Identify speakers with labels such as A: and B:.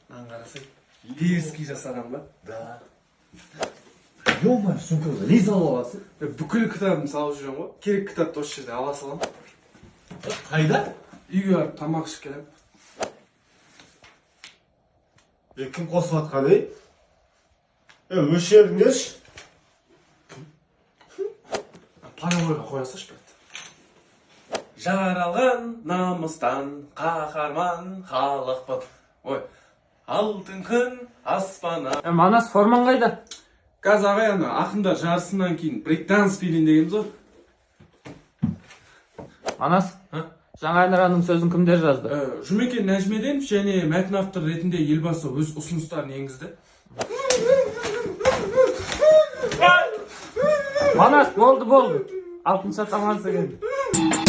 A: Lan karası. Terski жасаған ба?
B: Да. Ё-моё, сумкаңда не салып аласың?
A: Бүкіл кітабымды салып жүрем ғой. Керек кітапты осы жерде ала салам.
B: Қайда?
A: Үйге барып тамақ ішіп келем.
B: Кім қосып атқан, ей? Өш жеріңдеші.
A: Паровойға қоя салшы брат. Жаралған намыстан қаһарман халықпын. Ой, алтын күн аспана.
C: Манас формаң қайда?
A: Қазір ағай ана ақындар жарысынан кейін брейкданс билейін дегенбіз ғой.
C: Манас, жаңа әнұранның сөзін кімдер жазды?
A: Жұмекен Нәжмеденов және мәтін авторы ретінде елбасы өз ұсыныстарын енгізді.
C: Манас, болды. Алтынша тамасы келді.